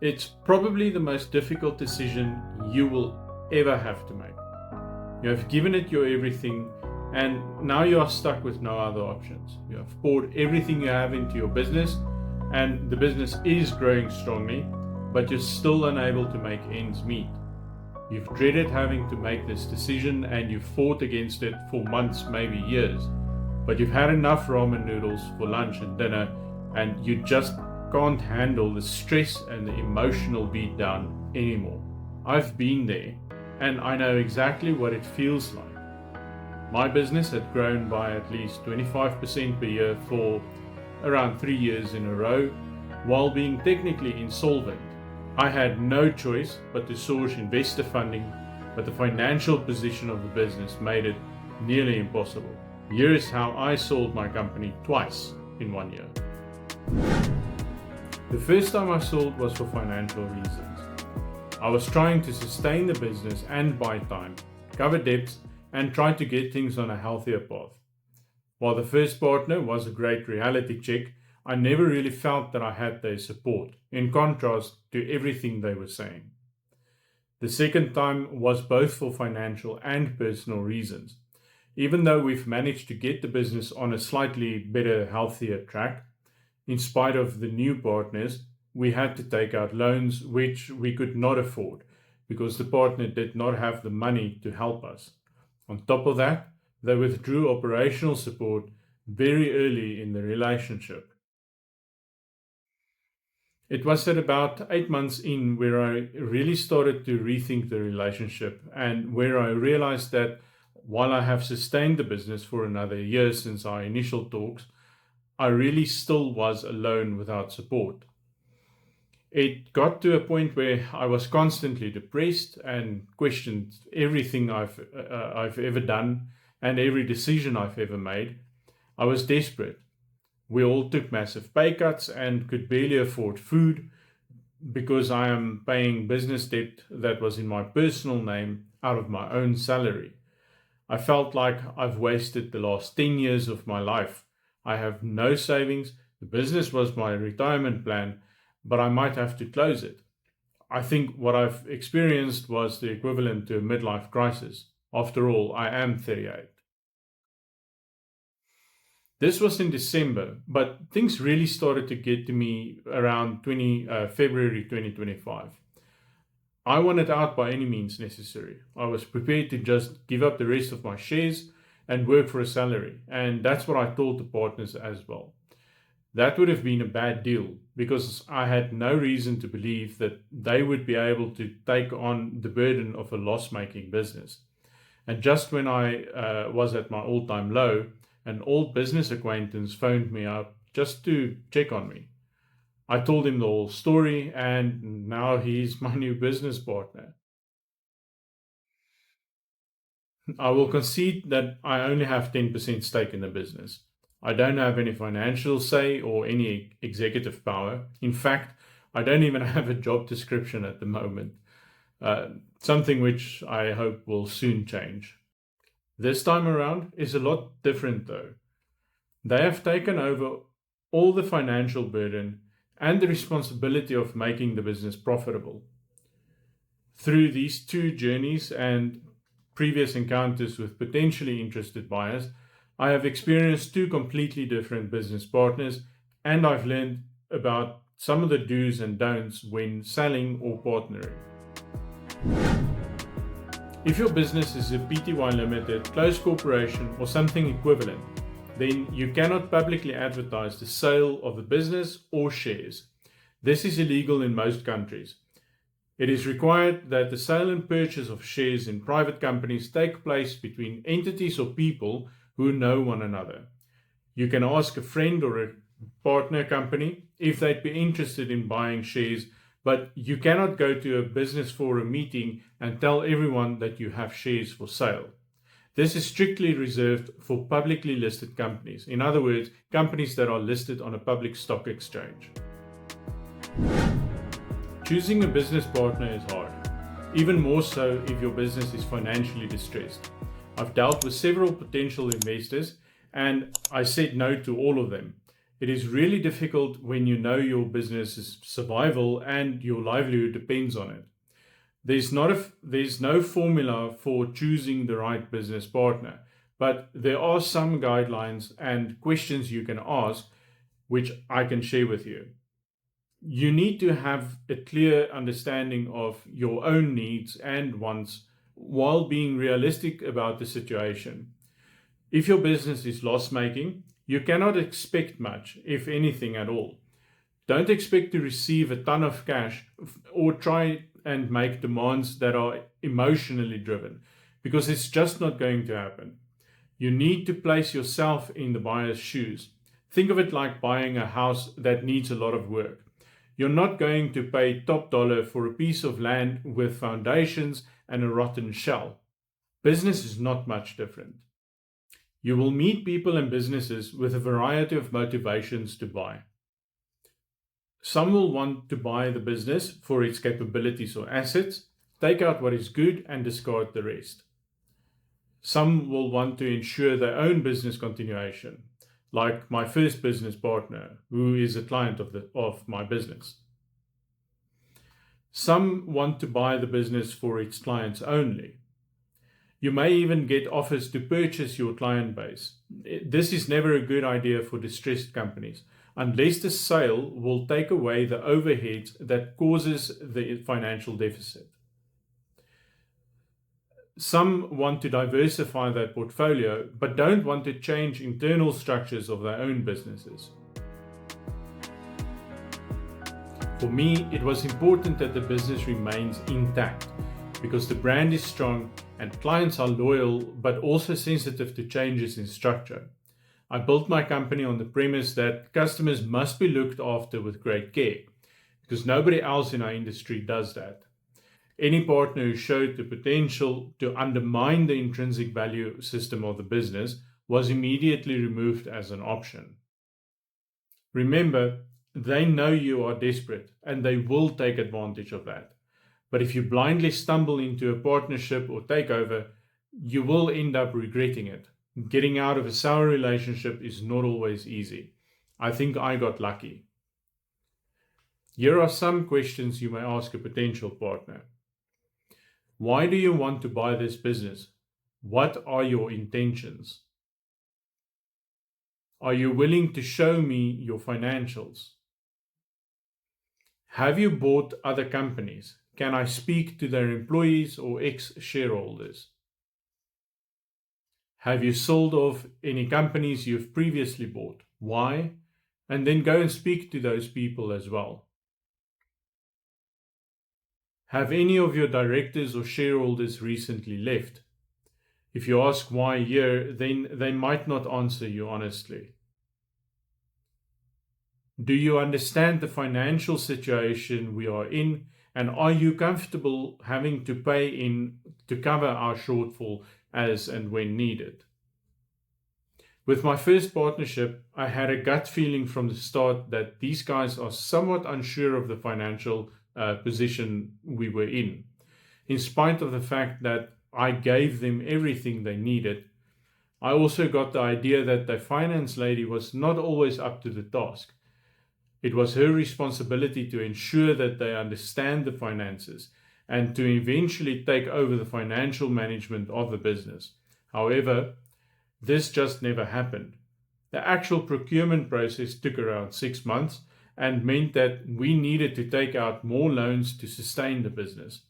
It's probably the most difficult decision you will ever have to make. You have given it your everything, and now you are stuck with no other options. You have poured everything you have into your business, and the business is growing strongly, but you're still unable to make ends meet. You've dreaded having to make this decision, and you've fought against it for months, maybe years. But you've had enough ramen noodles for lunch and dinner, and you just can't handle the stress and the emotional beatdown anymore. I've been there, and I know exactly what it feels like. My business had grown by at least 25% per year for around 3 years in a row, while being technically insolvent. I had no choice but to source investor funding, but the financial position of the business made it nearly impossible. Here's how I sold my company twice in 1 year. The first time I sold was for financial reasons. I was trying to sustain the business and buy time, cover debts, and try to get things on a healthier path. While the first partner was a great reality check, I never really felt that I had their support, in contrast to everything they were saying. The second time was both for financial and personal reasons. Even though we've managed to get the business on a slightly better, healthier track, in spite of the new partners, we had to take out loans which we could not afford because the partner did not have the money to help us. On top of that, they withdrew operational support very early in the relationship. It was at about 8 months in where I really started to rethink the relationship, and where I realized that while I have sustained the business for another year since our initial talks, I really still was alone without support. It got to a point where I was constantly depressed and questioned everything I've ever done and every decision I've ever made. I was desperate. We all took massive pay cuts and could barely afford food because I am paying business debt that was in my personal name out of my own salary. I felt like I've wasted the last 10 years of my life. I have no savings. The business was my retirement plan, but I might have to close it. I think what I've experienced was the equivalent to a midlife crisis. After all, I am 38. This was in December, but things really started to get to me around February 2025. I wanted out by any means necessary. I was prepared to just give up the rest of my shares and work for a salary, and that's what I told the partners as well. That would have been a bad deal because I had no reason to believe that they would be able to take on the burden of a loss-making business. And just when I was at my all-time low, an old business acquaintance phoned me up just to check on me. I told him the whole story, and now he's my new business partner. I will concede that I only have 10% stake in the business. I don't have any financial say or any executive power. In fact, I don't even have a job description at the moment, something which I hope will soon change. This time around is a lot different though. They have taken over all the financial burden and the responsibility of making the business profitable. Through these two journeys and previous encounters with potentially interested buyers, I have experienced two completely different business partners, and I've learned about some of the do's and don'ts when selling or partnering. If your business is a Pty Limited, closed corporation, or something equivalent, then you cannot publicly advertise the sale of the business or shares. This is illegal in most countries. It is required that the sale and purchase of shares in private companies take place between entities or people who know one another. You can ask a friend or a partner company if they'd be interested in buying shares, but you cannot go to a business forum meeting and tell everyone that you have shares for sale. This is strictly reserved for publicly listed companies. In other words, companies that are listed on a public stock exchange. Choosing a business partner is hard, even more so if your business is financially distressed. I've dealt with several potential investors and I said no to all of them. It is really difficult when you know your business's survival and your livelihood depends on it. There's no formula for choosing the right business partner, but there are some guidelines and questions you can ask, which I can share with you. You need to have a clear understanding of your own needs and wants while being realistic about the situation. If your business is loss making, you cannot expect much, if anything at all. Don't expect to receive a ton of cash or try and make demands that are emotionally driven, because it's just not going to happen. You need to place yourself in the buyer's shoes. Think of it like buying a house that needs a lot of work. You're not going to pay top dollar for a piece of land with foundations and a rotten shell. Business is not much different. You will meet people and businesses with a variety of motivations to buy. Some will want to buy the business for its capabilities or assets, take out what is good and discard the rest. Some will want to ensure their own business continuation, like my first business partner, who is a client of my business. Some want to buy the business for its clients only. You may even get offers to purchase your client base. This is never a good idea for distressed companies, unless the sale will take away the overheads that causes the financial deficit. Some want to diversify their portfolio, but don't want to change internal structures of their own businesses. For me, it was important that the business remains intact, because the brand is strong and clients are loyal but also sensitive to changes in structure. I built my company on the premise that customers must be looked after with great care, because nobody else in our industry does that. Any partner who showed the potential to undermine the intrinsic value system of the business was immediately removed as an option. Remember, they know you are desperate and they will take advantage of that. But if you blindly stumble into a partnership or takeover, you will end up regretting it. Getting out of a sour relationship is not always easy. I think I got lucky. Here are some questions you may ask a potential partner. Why do you want to buy this business? What are your intentions? Are you willing to show me your financials? Have you bought other companies? Can I speak to their employees or ex-shareholders? Have you sold off any companies you've previously bought? Why? And then go and speak to those people as well. Have any of your directors or shareholders recently left? If you ask why here, then they might not answer you honestly. Do you understand the financial situation we are in, and are you comfortable having to pay in to cover our shortfall as and when needed? With my first partnership, I had a gut feeling from the start that these guys are somewhat unsure of the financial position we were in spite of the fact that I gave them everything they needed. I also got the idea that the finance lady was not always up to the task. It was her responsibility to ensure that they understand the finances and to eventually take over the financial management of the business. However, this just never happened. The actual procurement process took around 6 months and meant that we needed to take out more loans to sustain the business.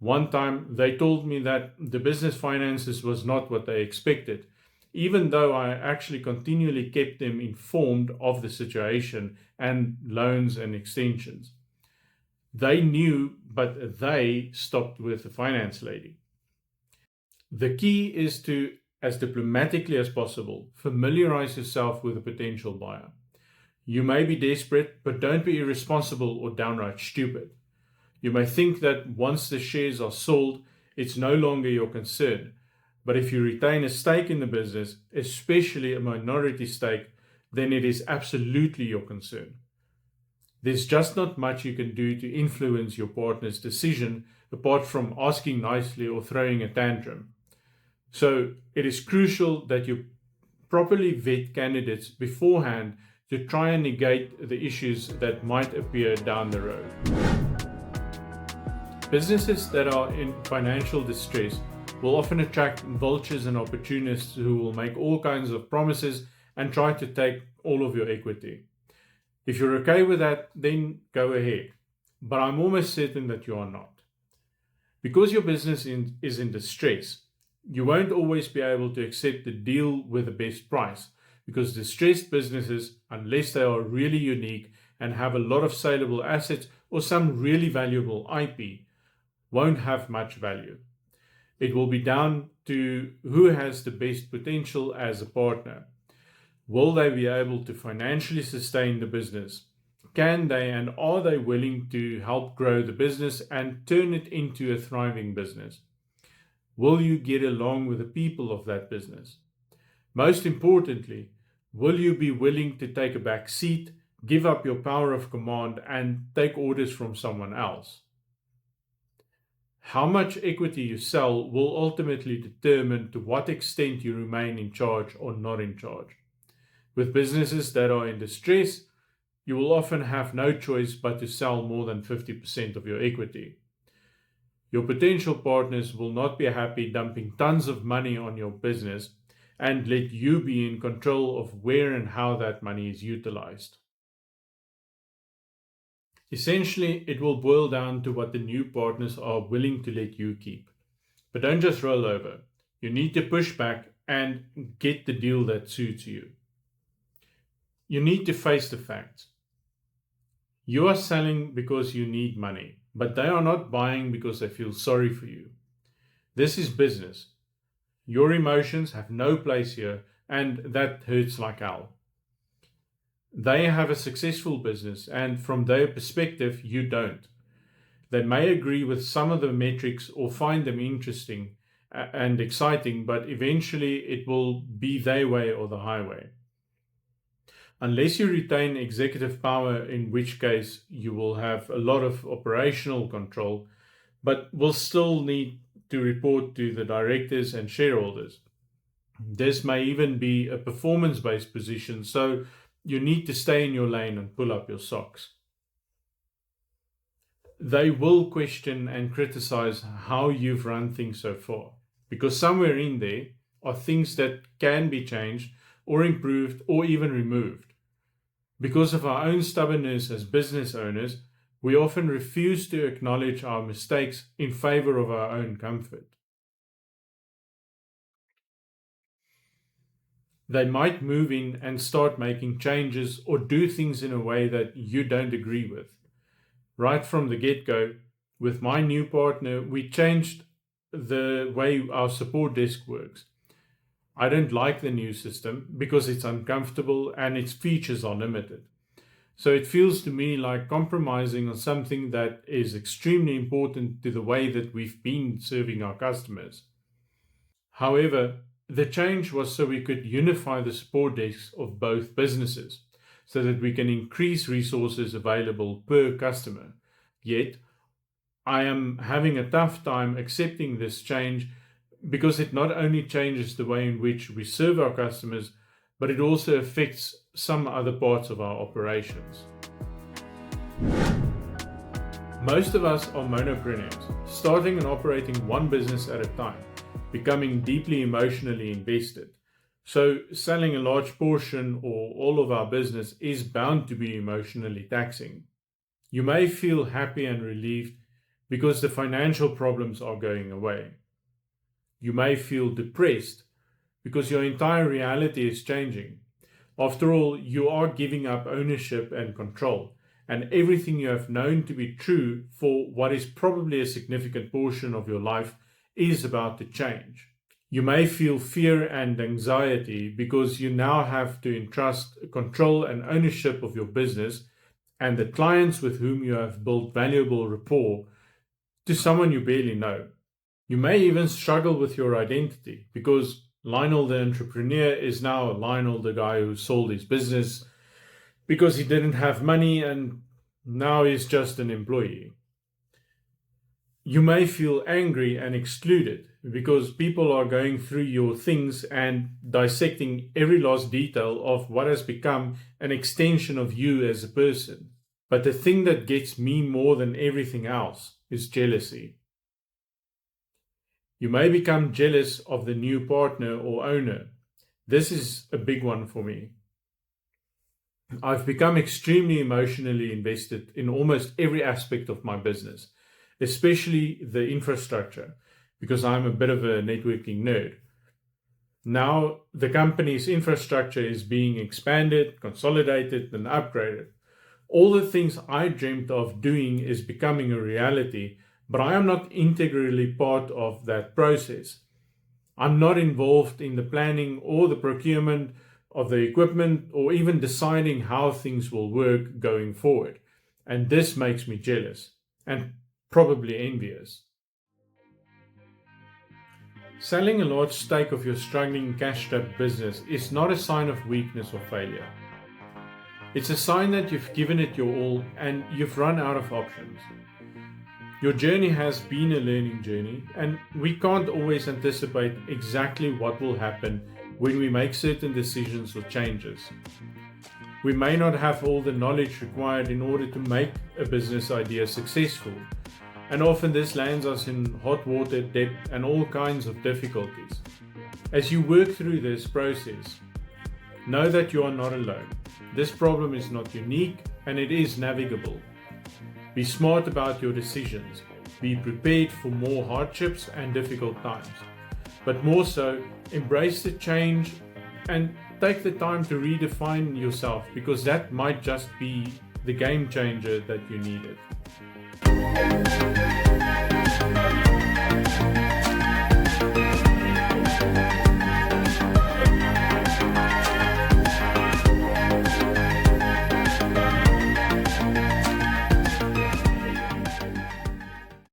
One time they told me that the business finances was not what they expected, even though I actually continually kept them informed of the situation and loans and extensions. They knew, but they stopped with the finance lady. The key is to, as diplomatically as possible, familiarize yourself with a potential buyer. You may be desperate, but don't be irresponsible or downright stupid. You may think that once the shares are sold, it's no longer your concern. But if you retain a stake in the business, especially a minority stake, then it is absolutely your concern. There's just not much you can do to influence your partner's decision apart from asking nicely or throwing a tantrum. So it is crucial that you properly vet candidates beforehand to try and negate the issues that might appear down the road. Businesses that are in financial distress will often attract vultures and opportunists who will make all kinds of promises and try to take all of your equity. If you're okay with that, then go ahead. But I'm almost certain that you are not. Because your business is in distress, you won't always be able to accept the deal with the best price, because distressed businesses, unless they are really unique and have a lot of saleable assets or some really valuable IP, won't have much value. It will be down to who has the best potential as a partner. Will they be able to financially sustain the business? Can they and are they willing to help grow the business and turn it into a thriving business? Will you get along with the people of that business? Most importantly, will you be willing to take a back seat, give up your power of command, and take orders from someone else? How much equity you sell will ultimately determine to what extent you remain in charge or not in charge. With businesses that are in distress, you will often have no choice but to sell more than 50% of your equity. Your potential partners will not be happy dumping tons of money on your business and let you be in control of where and how that money is utilized. Essentially, it will boil down to what the new partners are willing to let you keep. But don't just roll over. You need to push back and get the deal that suits you. You need to face the facts. You are selling because you need money, but they are not buying because they feel sorry for you. This is business. Your emotions have no place here, and that hurts like hell. They have a successful business, and from their perspective, you don't. They may agree with some of the metrics or find them interesting and exciting, but eventually it will be their way or the highway. Unless you retain executive power, in which case you will have a lot of operational control, but will still need to report to the directors and shareholders. This may even be a performance-based position, so you need to stay in your lane and pull up your socks. They will question and criticize how you've run things so far, because somewhere in there are things that can be changed or improved or even removed. Because of our own stubbornness as business owners, we often refuse to acknowledge our mistakes in favor of our own comfort. They might move in and start making changes or do things in a way that you don't agree with. Right from the get-go, with my new partner, we changed the way our support desk works. I don't like the new system because it's uncomfortable and its features are limited. So it feels to me like compromising on something that is extremely important to the way that we've been serving our customers. However, the change was so we could unify the support desks of both businesses so that we can increase resources available per customer. Yet, I am having a tough time accepting this change because it not only changes the way in which we serve our customers, but it also affects some other parts of our operations. Most of us are monopreneurs, starting and operating one business at a time, becoming deeply emotionally invested. So selling a large portion or all of our business is bound to be emotionally taxing. You may feel happy and relieved because the financial problems are going away. You may feel depressed because your entire reality is changing. After all, you are giving up ownership and control, and everything you have known to be true for what is probably a significant portion of your life is about to change. You may feel fear and anxiety because you now have to entrust control and ownership of your business and the clients with whom you have built valuable rapport to someone you barely know. You may even struggle with your identity because Lionel the entrepreneur is now Lionel the guy who sold his business because he didn't have money and now he's just an employee. You may feel angry and excluded because people are going through your things and dissecting every last detail of what has become an extension of you as a person. But the thing that gets me more than everything else is jealousy. You may become jealous of the new partner or owner. This is a big one for me. I've become extremely emotionally invested in almost every aspect of my business, especially the infrastructure, because I'm a bit of a networking nerd. Now, the company's infrastructure is being expanded, consolidated, and upgraded. All the things I dreamt of doing is becoming a reality, but I am not integrally part of that process. I'm not involved in the planning or the procurement of the equipment or even deciding how things will work going forward. And this makes me jealous and probably envious. Selling a large stake of your struggling cash-strapped business is not a sign of weakness or failure. It's a sign that you've given it your all and you've run out of options. Your journey has been a learning journey, and we can't always anticipate exactly what will happen when we make certain decisions or changes. We may not have all the knowledge required in order to make a business idea successful, and often this lands us in hot water, debt, and all kinds of difficulties. As you work through this process, know that you are not alone. This problem is not unique and it is navigable. Be smart about your decisions. Be prepared for more hardships and difficult times. But more so, embrace the change and take the time to redefine yourself, because that might just be the game changer that you needed.